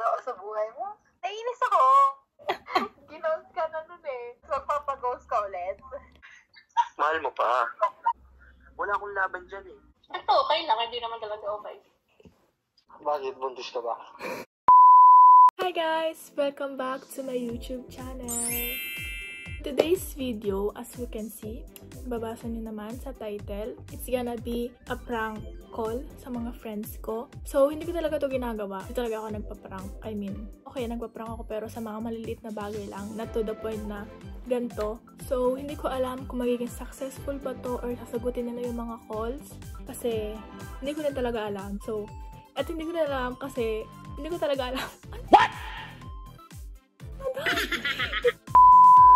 Wala ka sa buhay mo. Nainis ako. Ginost ka na nun eh. So, papag-ghost ka ulit. Mahal mo pa. Wala akong laban dyan eh. Ito, okay lang. Hindi naman talaga okay. Bakit? Buntis ka ba? Hi guys! Welcome back to my YouTube channel. Today's video, as you can see, babasa nyo naman sa title, it's gonna be a prank call sa mga friends ko. So, hindi ko talaga to ginagawa. Hindi talaga ako nagpa-prank. I mean, okay, nagpa-prank ako pero sa mga maliliit na bagay lang, not to the point na ganito. So, hindi ko alam kung magiging successful ba to or sasagutin nila yung mga calls. Kasi, hindi ko na talaga alam. So, at hindi ko na alam kasi, hindi ko talaga alam. What?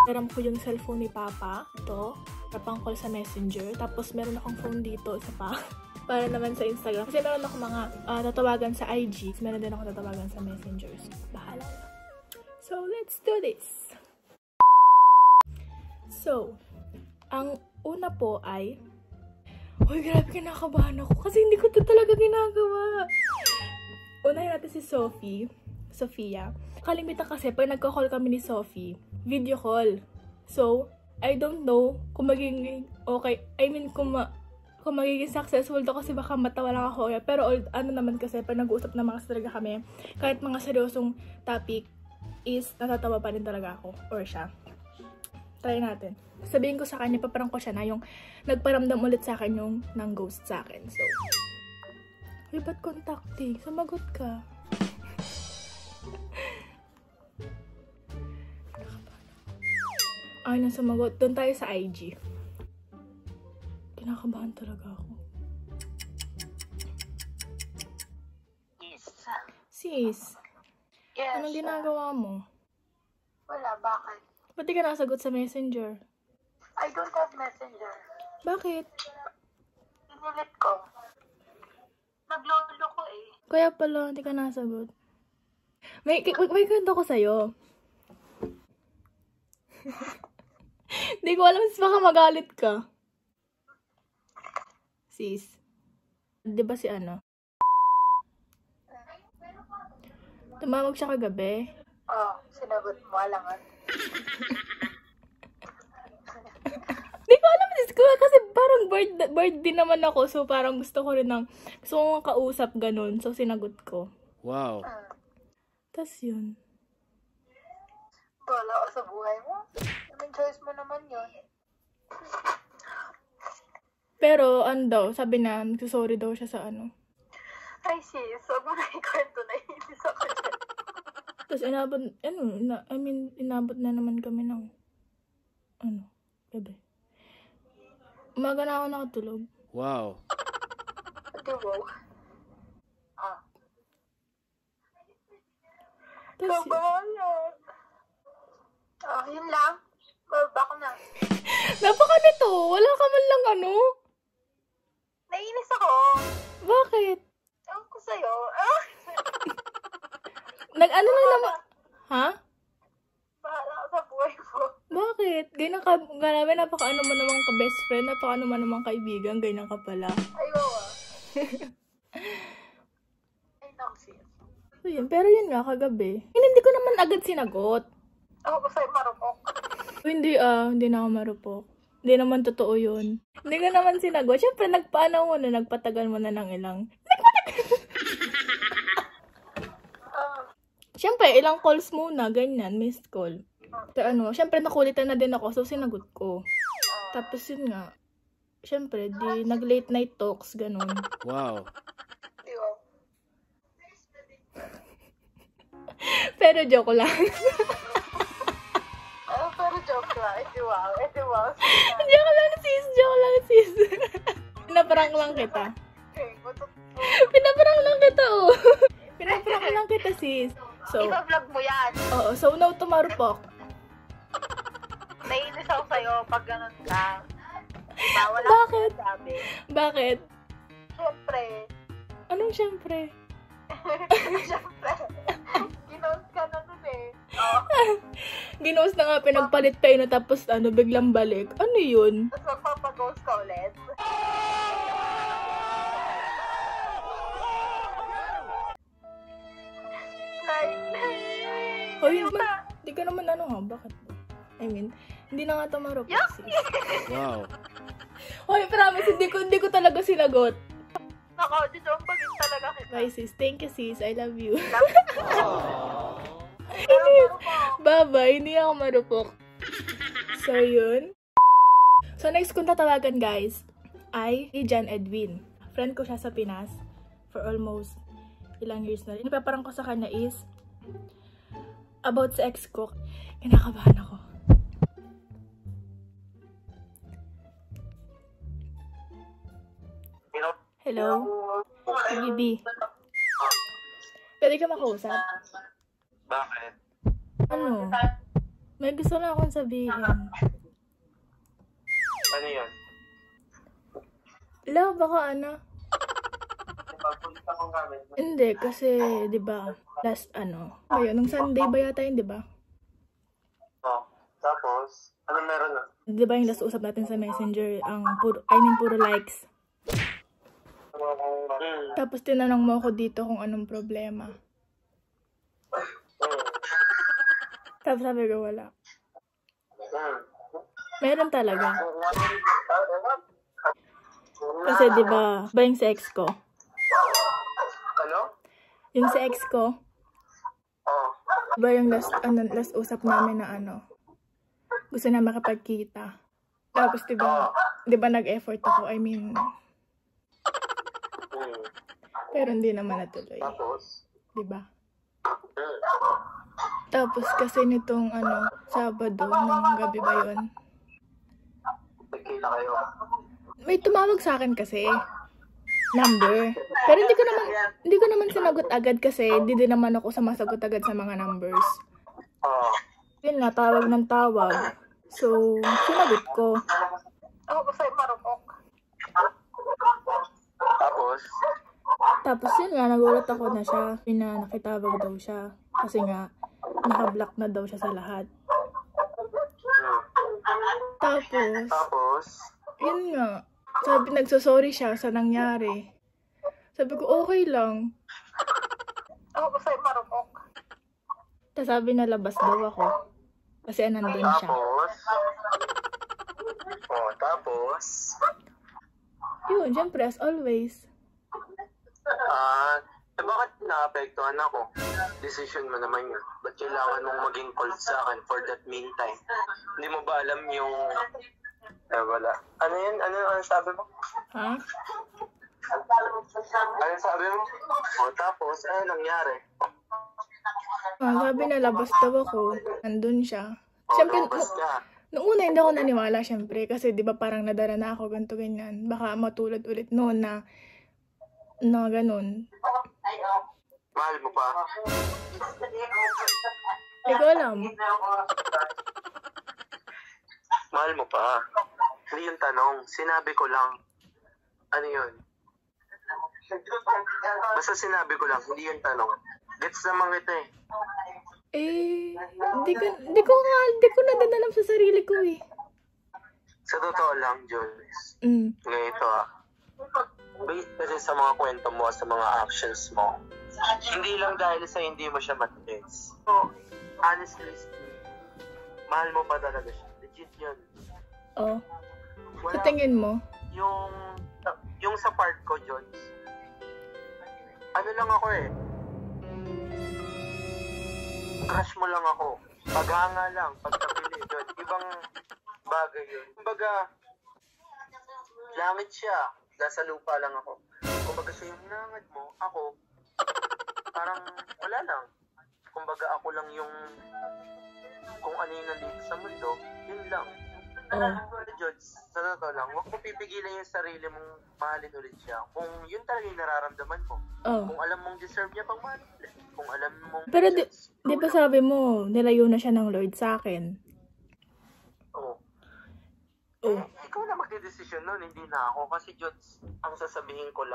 Meron ko yung cellphone ni Papa. Ito. Pang call sa Messenger. Tapos meron akong phone dito. Isa pa. Para naman sa Instagram. Kasi meron ako mga tatawagan sa IG. Meron din ako tatawagan sa Messengers. Bahala na. So, let's do this. So, ang una po ay uy, grabe kinakabahan ako. Kasi hindi ko ito talaga ginagawa. Unahin natin si Sofia. Kalimitan kasi, pag nagka-call kami ni Sophie, video call. So, I don't know kung magiging okay. I mean, kung magiging successful to kasi baka matawa lang ako. Pero ano naman kasi, pag nag-uusap naman kasi talaga kami, kahit mga seryosong topic is natatawa pa rin talaga ako or siya. Try natin. Sabihin ko sa kanya, paparang ko siya na yung nagparamdam ulit sa akin yung nang ghost sa akin. So, uy, ba't contacting? Sumagot ka. Ay, nang sumagot. Doon tayo sa IG. Kinakabahan talaga ako. Sis. Yes. Anong ginagawa mo? Wala, bakit? Ba't di ka nasagot sa Messenger? I don't have Messenger. Bakit? Inilit ko. Naglolo ko eh. Kaya pala, hindi ka nasagot. May kwento ko sa'yo. Hindi ko alam, sis, baka magalit ka. Sis. Di ba si ano? Tumawag siya kagabi. Oh, sinagot mo, alangan. Hindi ko alam, sis ko. Kasi parang bird din naman ako. So, parang gusto ko makausap ganun. So, sinagot ko. Wow. Tas yun. Wala ka sa buhay mo. Anong choice mo naman yun? Pero, sabi na, sorry daw siya sa ano. Ay sis, huwag mo na ikwento na inis ako dyan. Tapos inabot na naman kami ng, gabi. Umaga na ako nakatulog. Wow. Ate, wow. Tapos Kabahala. Yun lang. Baba ko na. napaka nito, wala ka man lang Nainis ako. Bakit? Ewan ko sa'yo. Nag-ano lang naman, ha? Bahala ka sa buhay mo. Bakit? Ganyan ka, grabe, napaka-ano mo naman ka best friend, napaka-ano mo naman kaibigan, ganyan ka pala. Ayaw Ay, naku sis. So yun, pero yun nga, kagabi. Hindi ko naman agad sinagot. Ako ko sa'yo marupok. Hindi na ako marupok. Hindi naman totoo yun. Hindi ko naman sinagot. Siyempre, nagpatagal mo na ng ilang. Siyempre, ilang calls muna, ganyan, missed call. So, siyempre, nakulitan na din ako, so sinagot ko. Tapos yun nga, siyempre, nag-late night talks, ganun. Wow. Pero joke lang. Pero joke lang. Edi wow. Joke lang, sis. Pinaprank lang kita. Okay, Pinaprank lang kita, oh. Pinaprank lang kita, sis. So, ipa-vlog mo yan. oo, so now to marupok. Nainis ako sa'yo pag ganun ka. Diba? Wala Bakit? akong sabi. Bakit? Siyempre. Anong siyempre? Siyempre. Ginost ka na nun eh. Ginost na nga, pinagpalit tayo na tapos biglang balik. Ano yun? Tapos magpapag-ghost ka ulit. Bye! Hoy, di ka naman ano ha, bakit? I mean, hindi na nga ito marupok, sis. Wow. Hoy, promise, hindi ko talaga sinagot. Nako, dijombagin talaga kita. Bye, sis. Thank you, sis. I love you. Pero marupok. Bye-bye, hindi ako marupok. So, yun. So, next kong tatawagan, guys, ay si John Edwin. Friend ko siya sa Pinas for almost ilang years na rin. Ipaparang ko sa kanya is about sa ex ko. Kinakabahan ako. Hello? Si Bibi. Pwede ka makausap? Bakit? Ano? May gusto na akong sabihin. Ano yan? Love, baka ano? Pagpunta kong gamit. Hindi, kasi, di ba, last ngayon, nung Sunday ba yata yun, di ba? Oh, tapos, ano meron na? Di ba yung last usap natin sa Messenger, puro likes. Tapos tinanong mo ako dito kung anong problema. Tapos sabi ko, wala. Meron talaga. Kasi di ba yung sa ex ko? Ano? Yung sa ex ko, Oh. di ba yung last usap namin na gusto na makapagkita. Tapos di ba nag-effort ako, I mean, pero hindi naman natuloy. Tapos? Di ba? Tapos kasi nitong Sabado, ng gabi ba yun? Nagkita kayo. May tumawag sa akin kasi. Number. Pero hindi ko naman sinagot agad kasi hindi din naman ako sumasagot agad sa mga numbers. Oh. Yun nga, tawag ng tawag. So, sinagot ko. Ako gusto yung marupok. Tapos? Tapos yun nga, nagulat ako na siya. Nakitawag daw siya. Kasi nga, naka-block na daw siya sa lahat. Tapos, yun nga. Sabi, nagsosorry siya sa nangyari. Sabi ko, okay lang. Ako gusto yung marupok. Tapos sabi na labas daw ako. Kasi nandun siya. Tapos? Oh, tapos? Yun, syempre, as always. Bakit naapektuhan ako? Decision mo naman yun. Ba't kailangan mong maging cold sa akin for that meantime? Hindi mo ba alam yung... wala. Ano yun? Ano sabi mo? Ha? Ano sabi mo? O, tapos, ano nangyari? Sabi na labas daw ako. Nandun siya. O, Syempre, lumabas ka. noong una hindi ako naniwala, syempre. Kasi di ba parang nadala na ako, ganito ganyan. Baka matulad ulit noon na ganun. Mahal mo pa? Hindi ko alam. Mahal mo pa? Hindi yung tanong. Sinabi ko lang. Ano yun? Basta sinabi ko lang, hindi yung tanong. Gets naman kita eh. Di ko nadadalam sa sarili ko eh. Sa totoo lang, Jules. Ganito based kasi sa mga kwento mo, sa mga actions mo, hindi lang dahil sa hindi mo siya matiis. So, honestly, mahal mo pa talaga siya. Legit yun. Oh. Sa tingin mo? Yung sa part ko, Jones, ano lang ako eh. Crush mo lang ako. Paghanga lang, pagkabili doon. Ibang bagay yun. Kumbaga, langit siya. Nasa lupa lang ako. Kumbaga siya yung langit mo, ako, parang wala lang. Kumbaga ako lang yung kung ano yung nandito sa mundo, yun lang. George, sa totoo lang, huwag mo pipigilan yung sarili mong mahalin ulit siya. Kung yun talaga yung nararamdaman mo. Kung alam mong deserve niya pang mahalin ulit. Kung alam mong... Pero di ba sabi mo, nilayo na siya ng Lord sa akin? Oo. Ikaw na magdidesisyon nun, hindi na ako. Kasi George, ang tanging sasabihin ko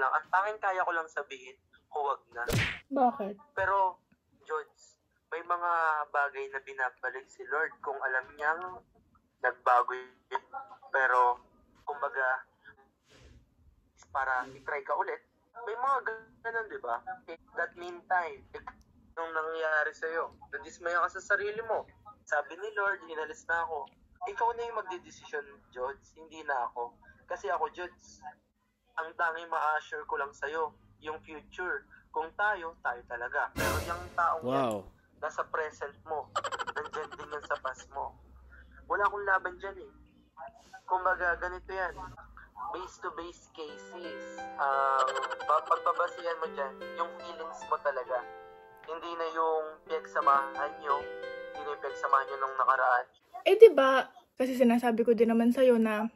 lang, ang tanging kaya ko lang sabihin, huwag na. Bakit? Pero, George, may mga bagay na binabalik si Lord kung alam niyang nagbago yun. Pero, kumbaga, para i-try ka ulit, May mga ganun, di ba? That meantime, nung nangyayari sa'yo, nadismaya ka sa sarili mo. Sabi ni Lord, inalis na ako. Ikaw na yung magdidesisyon, Jods, hindi na ako. Kasi ako, Jods, ang tanging ma-assure ko lang sa'yo, yung future. Kung tayo talaga. Pero yung taong yan, nasa present mo, nandyan din yan sa past mo. Wala akong laban dyan eh. Kumbaga, ganito yan. Base-to-base cases. Pagpabasihan mo dyan, yung feelings mo talaga. Hindi na yung pinagsamahan nyo, hindi na yung pinagsamahan nyo nung nakaraan. Eh, diba, kasi sinasabi ko din naman sa'yo na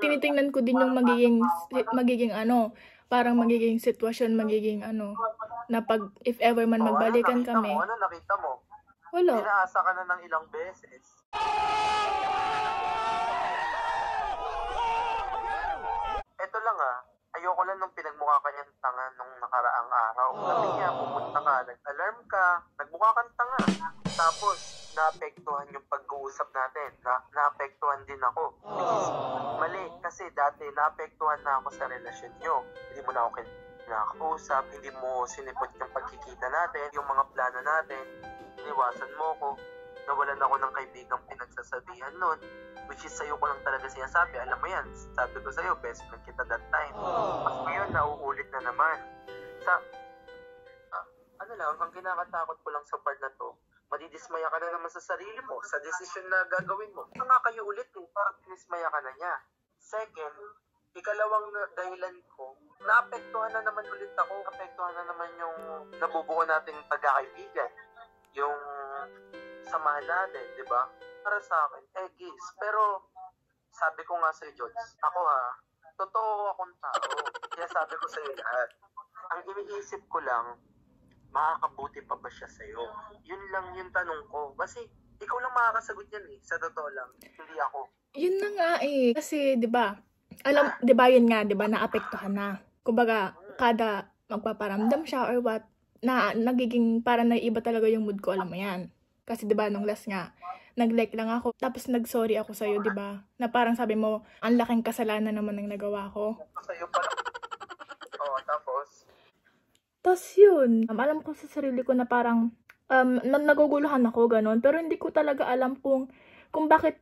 tinitingnan ko din yung magiging ano, parang magiging sitwasyon, magiging ano, na pag, if ever man magbalikan kami. Ano nakita mo? Wala. Pinaasa ka na ng ilang beses. Ito lang ayoko lang nung pinagmukha ka niyang tanga nung nakaraang araw. Sabi niya, pumunta ka, nag-alarm ka, nagmukha kang tanga. Tapos, naapektuhan yung pag-uusap natin. Naapektuhan din ako. Mali, kasi dati naapektuhan na ako sa relasyon niyo. Hindi mo na ako kinakausap, hindi mo sinipot yung pagkikita natin, yung mga plano natin. Iniwasan mo ko. Nawalan ako ng kaibigang pinagsasabihan nun, which is sa'yo ko lang talaga sinasabi. Alam mo yan, sabi ko sa'yo, best friend kita that time. Mas ngayon, nauulit na naman. Ano lang, ang kinakatakot ko lang sa part na to, madidismaya ka na naman sa sarili mo, sa desisyon na gagawin mo. Nga kayo ulit parang dinismaya ka na niya. Second, ikalawang dahilan ko, naapektuhan na naman ulit ako, naapektuhan na naman yung nabubuo nating pagkakaibigan. Yung samahan natin, di ba? Para sa akin, gis. Pero, sabi ko nga sa'yo, George, ako totoo akong tao. Kaya sabi ko sa'yo lahat. Ang iniisip ko lang, makakabuti pa ba siya sa'yo? Yun lang yung tanong ko. Kasi, ikaw lang makakasagot yan sa totoo lang. Hindi ako. Yun na nga Kasi, di ba, di ba yun nga, di ba, naapektuhan na. Kumbaga, kada magpaparamdam siya or what, nagiging, parang naiiba talaga yung mood ko, alam mo yan. Kasi di ba nung last nga, nag-like lang ako, tapos nag-sorry ako sa'yo, di ba? Na parang sabi mo, ang laking kasalanan naman ng nagawa ko. Sa'yo pala. Oo, tapos? Tapos yun, alam ko sa sarili ko na parang, naguguluhan ako, ganon. Pero hindi ko talaga alam kung bakit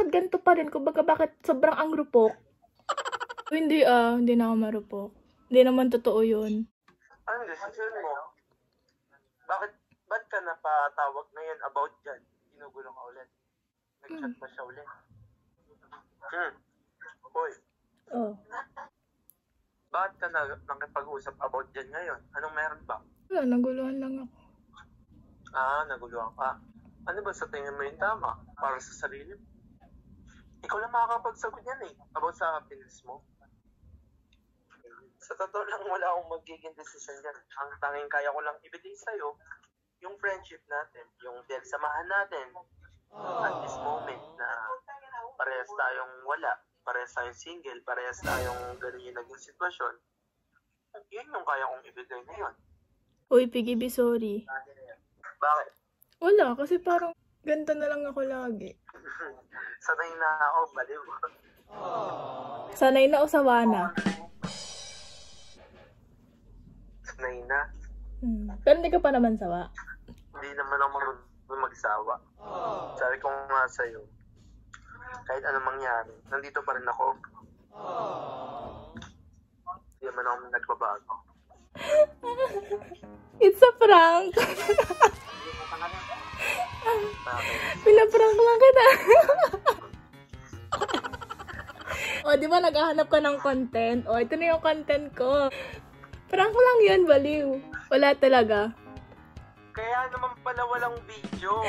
ganito pa rin, kung bakit sobrang ang rupok. Hindi na ako marupok. Hindi naman totoo yun. Ano decision mo? Ba't ka napatawag ngayon about dyan? Ginugulo ka ulit. Nag-chat pa siya ulit. Hoy. Oh. Bakit ka nakipag-usap about dyan ngayon? Anong meron ba? Wala, naguluhan lang ako. Naguluhan ka. Ano ba sa tingin mo yung tama? Para sa sarili mo? Ikaw lang makakapagsagot yan about sa happiness mo. Sa totoo lang, wala akong magiging decision dyan. Ang tanging kaya ko lang ibigay sa'yo, yung friendship natin, yung samahan natin at this moment na parehas tayong wala, parehas tayong single, parehas tayong ganun yung naging sitwasyon. Yun yung kaya kong ibigay ngayon. Uy, Piggy, sorry. Bakit? Wala, kasi parang ganito na lang ako lagi. Sanay na ako, baliw. Sanay na o sawa na? Sanay na. Pero hindi ka pa naman sawa. Hindi naman ako magsawa. Sabi ko nga sa'yo, kahit anong mangyari, nandito pa rin ako. Hindi naman ako nagbabago. It's a prank. Pinaprank lang kita. O, di ba naghahanap ka ng content? O, ito na yung content ko. Prank lang yun, baliw. Wala talaga. Kaya naman pala walang video.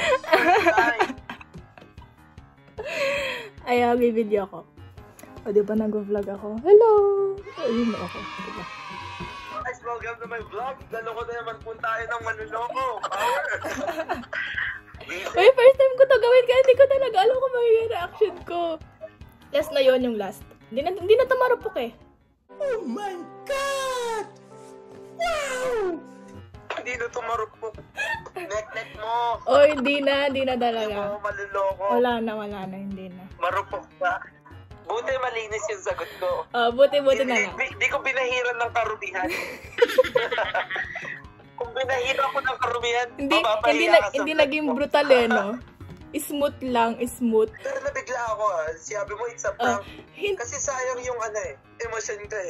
Ay, may video ako. O, di ba nag-vlog ako? Hello! Ayun na ako. Diba? Guys, welcome to my vlog. Daloko na naman po tayo ng manuloko. Power! Uy, first time ko to gawin kaya hindi ko talaga alam kung magiging reaction ko. Last na yon yung last. Hindi na to marupok Oh my God! Wow! Hindi na tumarupok. Nek mo. Oh, hindi na Hindi talaga. mo maluloko. Wala na, hindi na. Marupok ba? Buti malinis yung sagot ko. Buti na lang. Hindi ko binahiran ng karumihan. Kung binahiran ko ng karumihan, mapapahiya ka sa Hindi vlog naging mo. brutal no? Smooth lang, smooth. Pero nabigla ako Sabi mo, it's a prank. Kasi sayang yung emosyon ko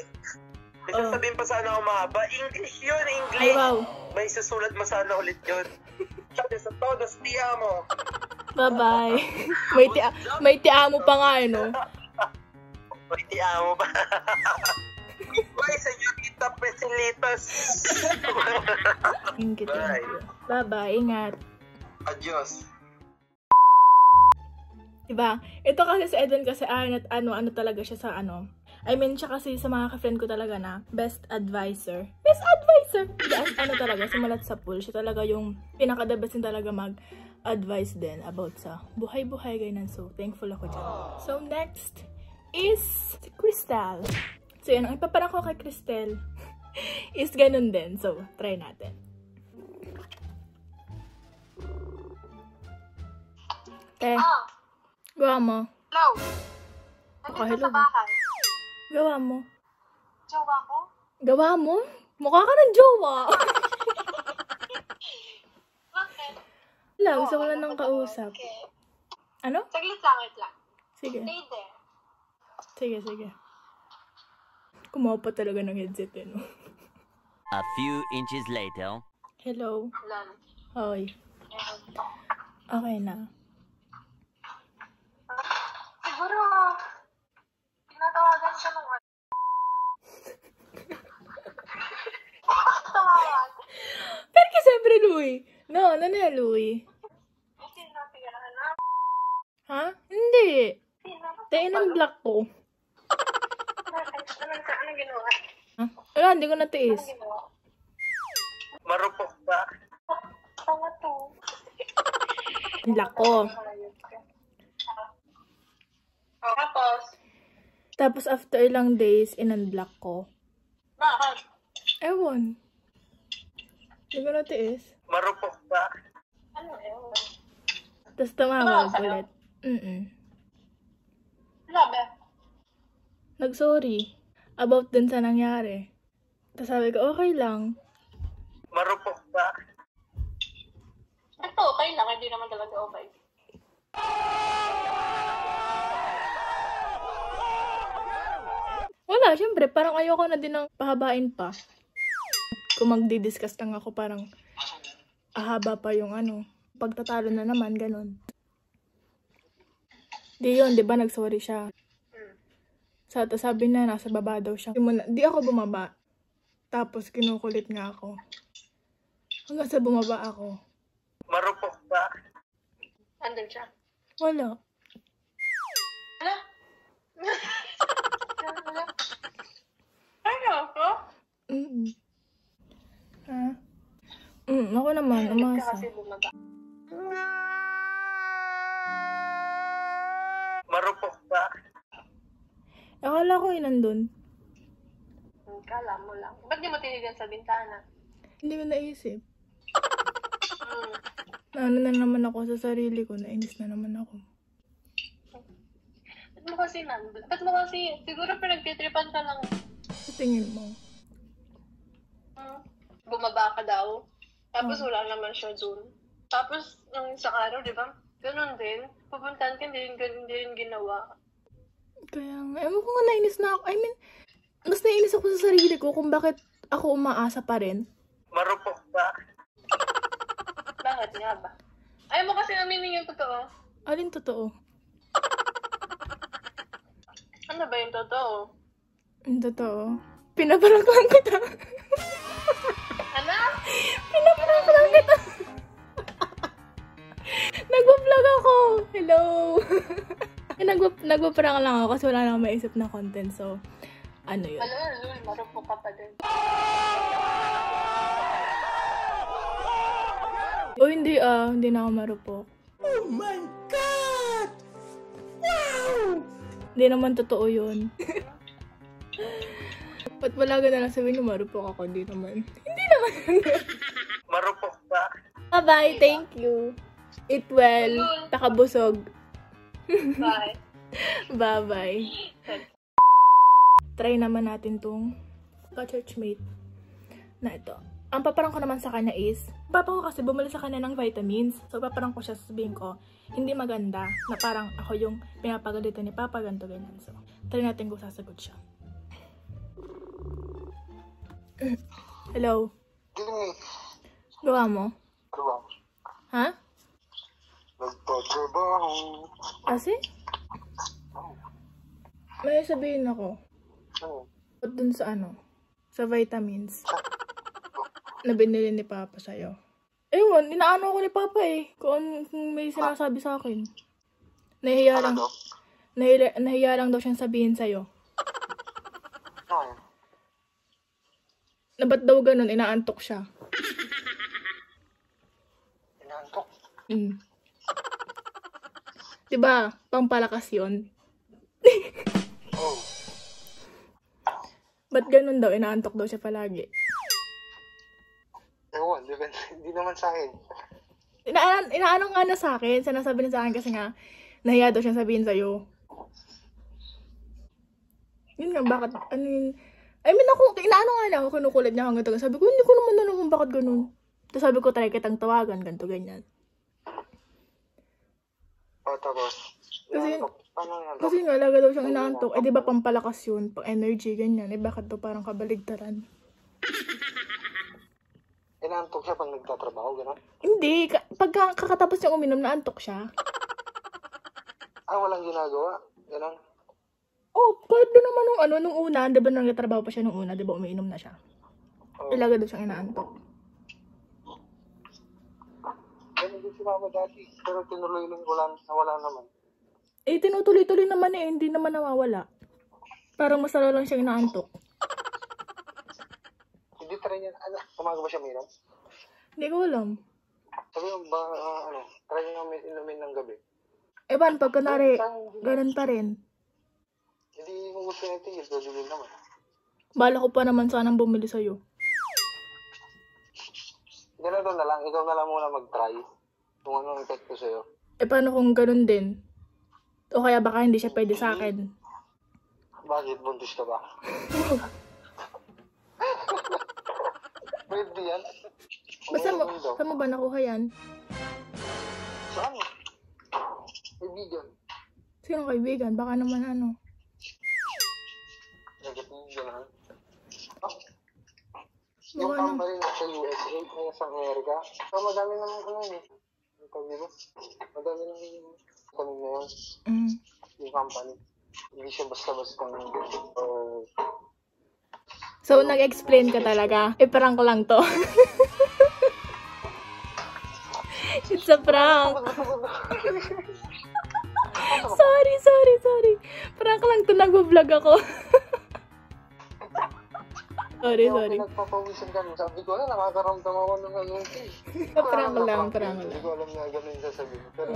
Kasi sabihin pa sana ako mahaba. English yun, English. Ay, wow. May susulat mo sana ulit yun. Sabi sa todos, tiya mo. Bye-bye. may tiamo pa nga, no? May tiya mo ba? Bye, senyorita Pesilitos. Thank you. Bye. Bye-bye. Ingat. Adios. Diba? Ito kasi sa Eden kasi ano talaga siya sa I mean, siya kasi sa mga ka-friend ko talaga na best advisor. Best advisor! Talaga, simulat sa pool. Siya talaga yung pinaka-the best din talaga mag-advise din about sa buhay-buhay ganyan. So, thankful ako dyan. So, next is si Crystal. So, yan. Ang ipaparang ko kay Crystal is ganun din. So, try natin. Gawa mo. Hello. Okay, Nandito hello. sa bahay. Gawa mo. Jowa ko? Gawa mo? Mukha ka ng jowa. Bakit? Wala, gusto ko lang ng kausap. Okay. Ano? Saglit lang, wait lang. Sige. Stay there. Sige. Kumawa pa talaga ng headset no? A few inches later. Hello. Lan. Hoy. Okay na. Siguro, tinatawagan ka nung Tawag. Pero kasi siyempre, Louie. No, ano na, Louie? Sino tirahan na? Ha? Hindi. Sino? Tayo ng black ko. Ano ginawa? Ha? Wala, hindi ko natiis. Ano ginawa? Marupok ba? Tanga to. Black ko. Tapos? Tapos after ilang days, in-unblock ko. Bakit? Ewan. Hindi ko natiis. Marupok ba? Ano ewan? Tapos tumawag Sa'yo? ulit. Sabi? Nag-sorry. About dun sa nangyari. Tapos sabi ko, okay lang. Marupok ba? Ito, okay lang. Hindi naman talaga okay. Wala, syempre, parang ayoko na din ng pahabain pa. Kung magdi-discuss lang ako, parang ahaba pa yung pagtatalo na naman, ganun. Di yun, di ba, nagsorry siya. Sabi na, nasa baba daw siya. Di ako bumaba. Tapos, kinukulit nga ako. Hanggang sa bumaba ako. Marupok ba? Andun siya. Wala. Wala? Ano ako? Ha? Ako naman, umasa. Kasi bumaba. Marupok ba? Akala ko nandun. Kala mo lang. Ba't di mo tinigan sa bintana? Hindi ko naisip. Naano na naman ako sa sarili ko. Nainis na naman ako. Ba't mo kasi, siguro pinagtitripan ka lang. Sa tingin mo? Bumaba ka daw. Tapos wala naman siya dun. Tapos, nung isang araw, di ba? Ganun din. Pupuntahan ka, hindi rin ginawa. Kaya nga, ewan ko nga nainis na ako. I mean, mas nainis ako sa sarili ko kung bakit ako umaasa pa rin. Marupok ba? Bakit nga ba? Ayaw mo kasi aminin yung totoo. Alin totoo? Ano ba yung totoo? Yung totoo? Pinaparaklan kita. Ano? Pinaparaklan kita. Nagpa-vlog ako. Hello. Nagpa-prank lang ako kasi wala na akong maisip na content. So, ano yun? Lul, marupok ka pa din. O hindi na ako marupok. Oh my God! Wow! Hindi naman totoo yun. Ba't wala ka na lang sabihin na marupok ako? Hindi naman. Hindi naman. Marupok ba? Bye-bye. Thank you. Eat well. Takabusog. Bye. Bye-bye. Try naman natin tong ka-churchmate na ito. Ang paparang ko naman sa kanya is, papa ko kasi bumili sa kanya ng vitamins. So, paparang ko siya, sabihin ko, hindi maganda. Na parang ako yung pinapagalitan ni papa, ganito, ganyan. So, try natin kung sasagot siya. Hello? Gawa mo? Ha? Nagtatrabaho. Kasi? May sabihin ako. At dun sa ano? Sa vitamins. Na binili ni Papa sa'yo. Ewan, inaano ako ni Papa eh. Kung may sinasabi sa akin. Nahiya lang daw siyang sabihin sa'yo. Na ba't daw ganun, inaantok siya. Inaantok? Diba, pampalakas yun? Oh. Ba't ganun daw, inaantok daw siya palagi? Ewan, hindi naman sa akin. Inaano nga na sa akin, sinasabi niya sa akin kasi nga, nahiya daw siyang sabihin sa'yo. Yun nga, bakit, ano yun? I mean, inaano nga na ako, kinukulit niya hanggang taga. Sabi ko, hindi ko naman alam kung bakit ganun. Tapos sabi ko, try kitang tawagan, ganito, ganyan. Tapos, kasi nga, laga daw siyang inaantok. Eh, di ba pampalakas yun, pang energy, ganyan. Eh, bakit daw parang kabaligtaran? inaantok siya pag nagtatrabaho, gano'n? Hindi, pagka kakatapos niyang uminom, naantok siya. Walang ginagawa, gano'n? Oh, kahit doon naman nung una, di ba nagtatrabaho pa siya nung una, di ba umiinom na siya? Ilaga daw siyang inaantok. Ganun din si mama dati, pero tinuloy lang, wala naman. Eh, tinutuloy-tuloy naman eh, hindi naman nawawala. Parang masala lang siyang inaantok. Hindi try niya, umaga ba siya minum? Hindi ko alam. Sabi mo ba, try niya inumin ng gabi? Eh, ban, pag kunwari, ganun pa rin. Hindi mo gusto niya tigil, gagawin naman. Bala ko pa naman sanang bumili sa'yo. Ganito na lang, ikaw na lang muna mag-try. Kung anong effect ko sa'yo. Eh, paano kung ganun din? O kaya baka hindi siya pwede sa akin. Bakit? Buntis ka ba? Pwede yan. Saan mo ba nakuha yan? Saan? Kaibigan. Sino kaibigan? Baka naman ano. Kaibigan ha? Baka Yung naman. company na sa USA, kaya sa Amerika. So, madami naman ano eh. Madami naman company na yun. Yung company. Hindi siya basta-basta So, nag-explain ka talaga. Eh, prank lang to. It's a prank. Sorry. Prank lang to. Nag-vlog ako. sorry. Nagpapawisan kami. Sabi ko, nakakaramdam ako ng ano. Prank lang. Hindi ko alam na gano'n yung sasabihin. Pero,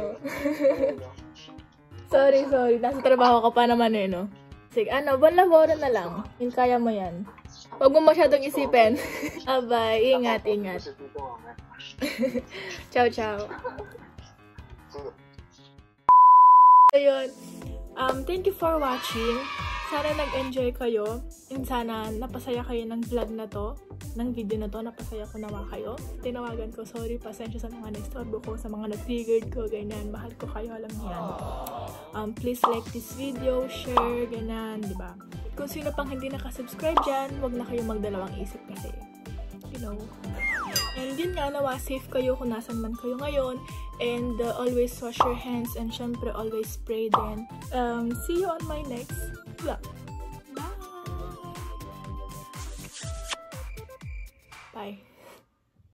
Sorry. Nasa trabaho ka pa naman eh, no? Sige, laboro na lang. Yung kaya mo yan. Huwag mo masyadong isipin. Bye. Ingat. Ciao. Ayun. Thank you for watching. Sana nag-enjoy kayo. And sana napasaya kayo ng vlog na to. Ng video na to. Napasaya ko naman kayo. Tinawagan ko. Sorry. Pasensya sa mga na-istorbo ko. Sa mga na-triggered ko. Ganyan. Mahal ko kayo. Alam niyo yan. Please like this video. Share. Ganyan. Diba? Kung sino pang hindi nakasubscribe dyan, huwag na kayo magdalawang isip kasi. You know. And yun nga, nawa, safe kayo kung nasan man kayo ngayon. And always wash your hands. And syempre, always pray din. See you on my next vlog. Bye! Bye.